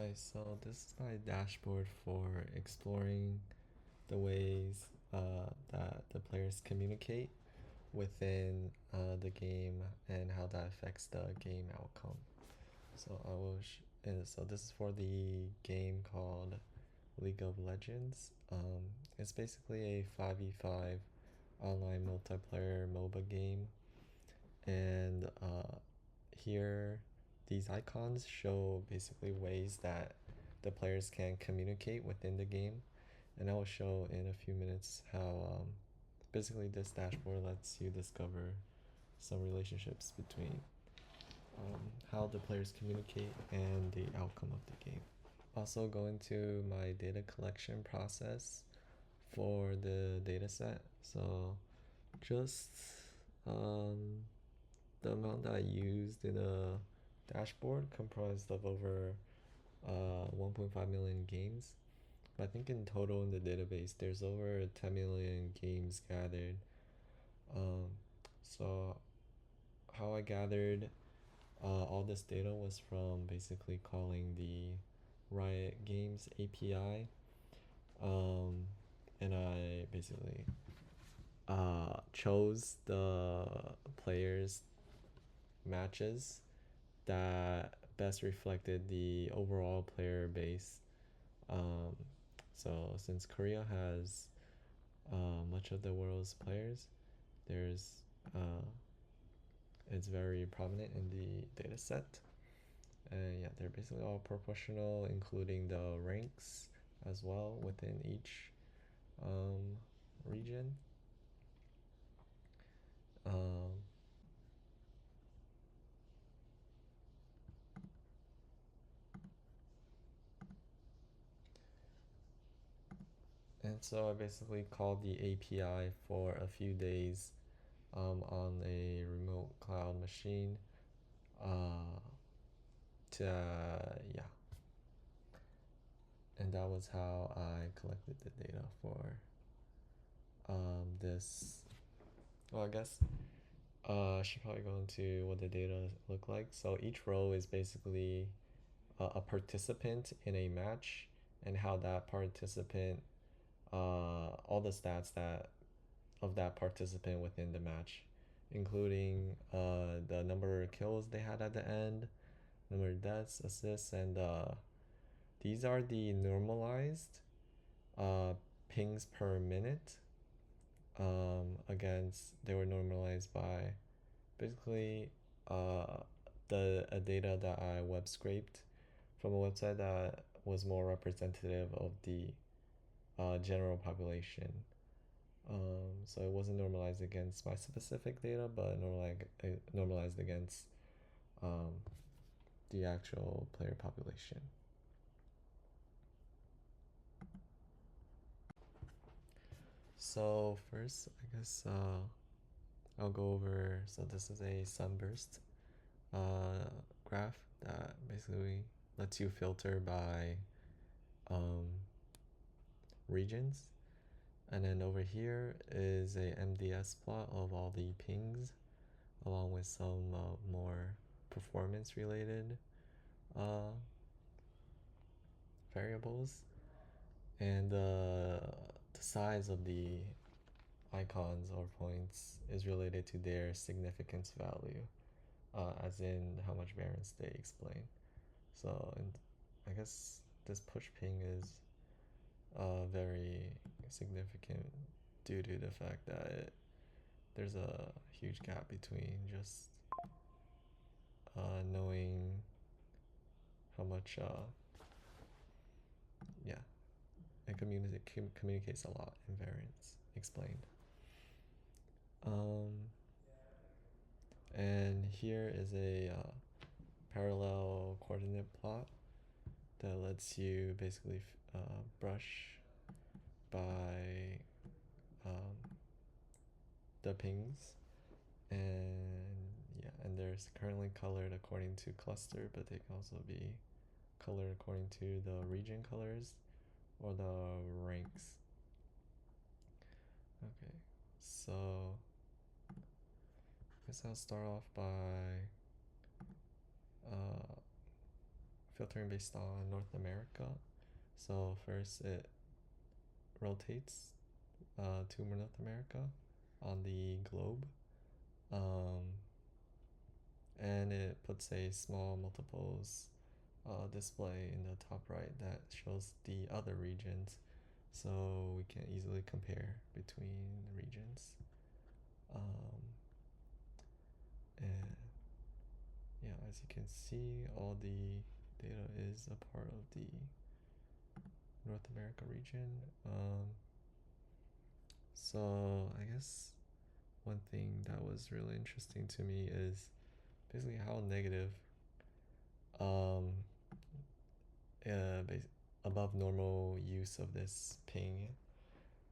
Hi, so this is my dashboard for exploring the ways that the players communicate within the game and how that affects the game outcome. So so this is for the game called League of Legends. It's basically a 5v5 online multiplayer MOBA game, and here these icons show basically ways that the players can communicate within the game, and I will show in a few minutes how basically this dashboard lets you discover some relationships between how the players communicate and the outcome of the game. Also go into my data collection process for the data set. So just um, the amount that I used in a dashboard comprised of over 1.5 million games. But I think in total in the database, there's over 10 million games gathered. Um, so how I gathered all this data was from basically calling the Riot Games API, and I basically chose the players matches that best reflected the overall player base. Um, so since Korea has much of the world's players, there's it's very prominent in the data set. And yeah, they're basically all proportional, including the ranks as well within each um, region. Um, and so I basically called the API for a few days on a remote cloud machine. Uh, yeah, and that was how I collected the data for this. Well, I guess I should probably go into what the data look like. So each row is basically a participant in a match and how that participant, all the stats that of that participant within the match, including the number of kills they had at the end, number of deaths, assists, and these are the normalized uh, pings per minute. Against they were normalized by basically uh, the data that I web scraped from a website that was more representative of the general population. So it wasn't normalized against my specific data, but normalized against um, the actual player population. So first, I guess I'll go over. So this is a sunburst graph that basically lets you filter by um, regions. And then over here is a MDS plot of all the pings, along with some more performance related uh, variables. And the size of the icons or points is related to their significance value, as in how much variance they explain. So, and I guess this push ping is very significant due to the fact that there's a huge gap between just knowing how much, yeah, it communicates a lot in variance explained. Um, and here is a parallel coordinate plot that lets you basically brush by um, the pings, and yeah, and there's currently colored according to cluster, but they can also be colored according to the region colors or the ranks. Okay, so I guess I'll start off by filtering based on North America. So first it rotates to North America on the globe, and it puts a small multiples display in the top right that shows the other regions, so we can easily compare between regions. And yeah, as you can see, all the data is a part of the North America region. So I guess one thing that was really interesting to me is basically how negative um, above normal use of this ping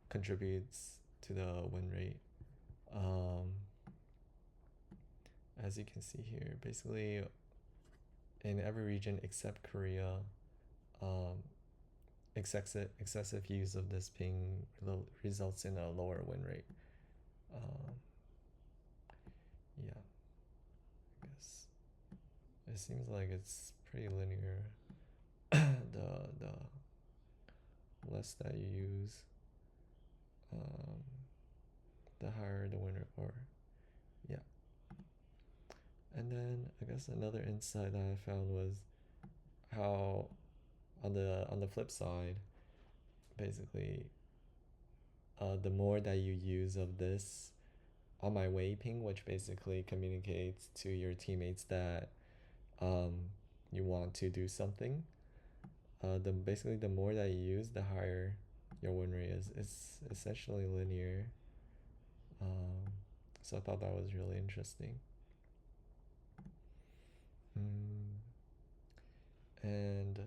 contributes to the win rate. As you can see here, basically in every region except Korea, excessive use of this ping results in a lower win rate. Yeah, I guess it seems like it's pretty linear. the less that you use, the higher the winner. Or yeah. And then I guess another insight that I found was how on the flip side, basically, the more that you use of this on my way ping, which basically communicates to your teammates that you want to do something, the more that you use, the higher your win rate is. It's essentially linear. So I thought that was really interesting. And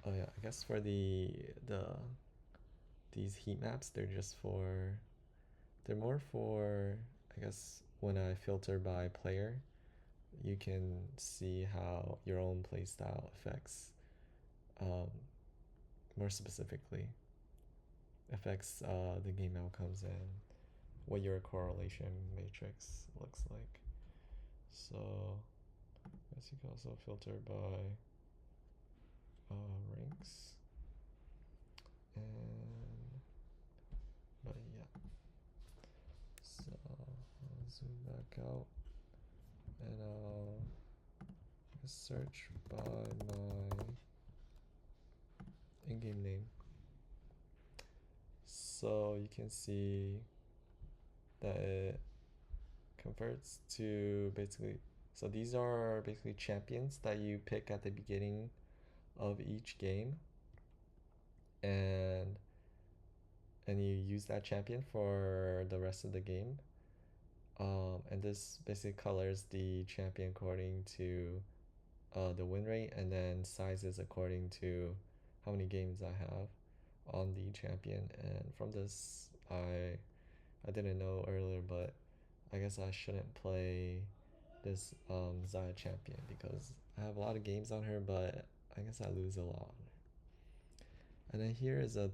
oh yeah, I guess for these heat maps, they're more for, I guess, when I filter by player, you can see how your own playstyle affects, more specifically, affects the game outcomes and what your correlation matrix looks like. So I guess you can also filter by ranks. And but yeah, so I'll zoom back out and I'll search by my in-game name. So you can see that it converts to basically, so these are basically champions that you pick at the beginning of each game, and you use that champion for the rest of the game. And this basically colors the champion according to the win rate, and then sizes according to how many games I have on the champion. And from this, I didn't know earlier, but I guess I shouldn't play this Xayah champion because I have a lot of games on her, but I guess I lose a lot. And then here is a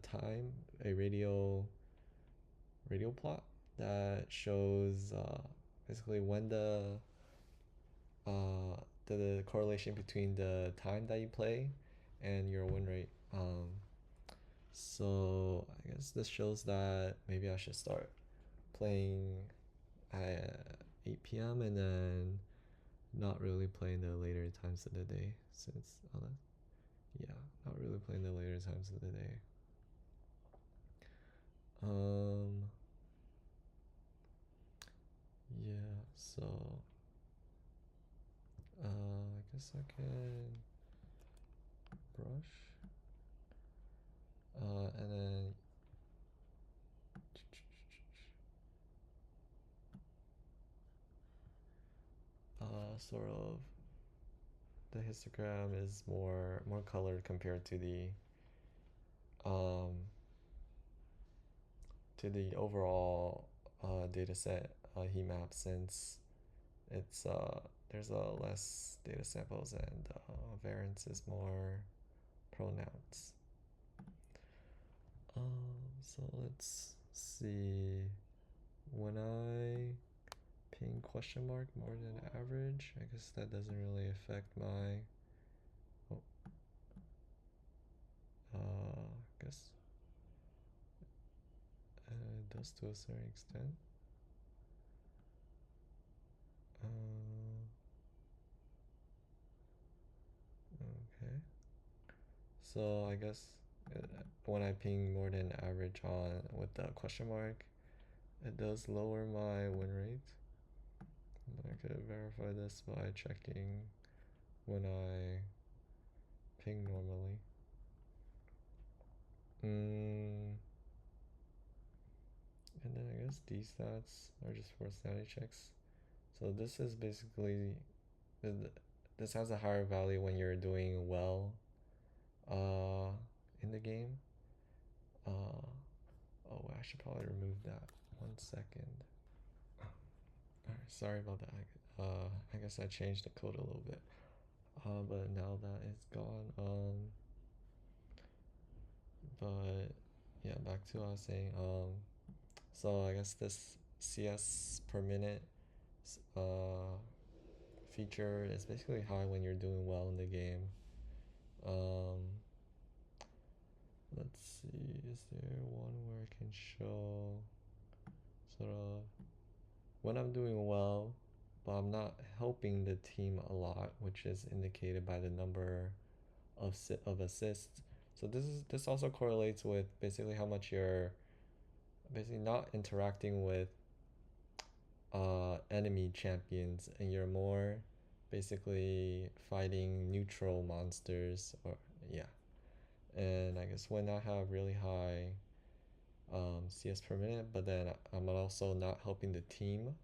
radial plot that shows basically when the correlation between the time that you play and your win rate. So I guess this shows that maybe I should start playing at 8 p.m. and then not really playing the later times of the day, since yeah, not really playing the later times of the day. Yeah, so I guess I can brush, and then sort of the histogram is more colored compared to the overall data set heat map, since it's there's less data samples and variance is more pronounced. So let's see. When I ping question mark more than average, I guess that doesn't really affect my does to a certain extent. Okay. So I guess when I ping more than average on with the question mark, it does lower my win rate. I could verify this by checking when I ping normally. And then I guess these stats are just for sanity checks. So this is basically, this has a higher value when you're doing well in the game. Oh, I should probably remove that. 1 second. Alright, sorry about that. I guess I changed the code a little bit. But now that it's gone, but yeah, back to what I was saying. So I guess this CS per minute feature is basically high when you're doing well in the game. Let's see, is there one where I can show sort of when I'm doing well, but I'm not helping the team a lot, which is indicated by the number of assists. So this also correlates with basically how much you're basically not interacting with enemy champions, and you're more basically fighting neutral monsters, or yeah. And I guess when I have really high CS per minute, but then I'm also not helping the team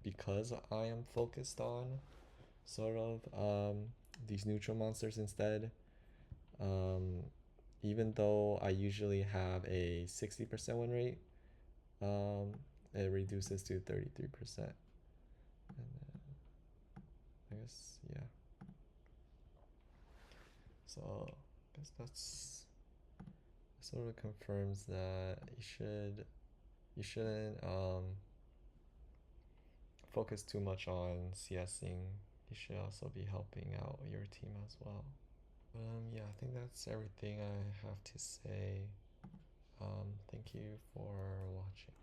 because I am focused on sort of these neutral monsters instead. Even though I usually have a 60% win rate, it reduces to 33%. And then I guess, yeah. So I guess that's sort of confirms that you shouldn't focus too much on CSing. You should also be helping out your team as well. Yeah, I think that's everything I have to say. Thank you for watching.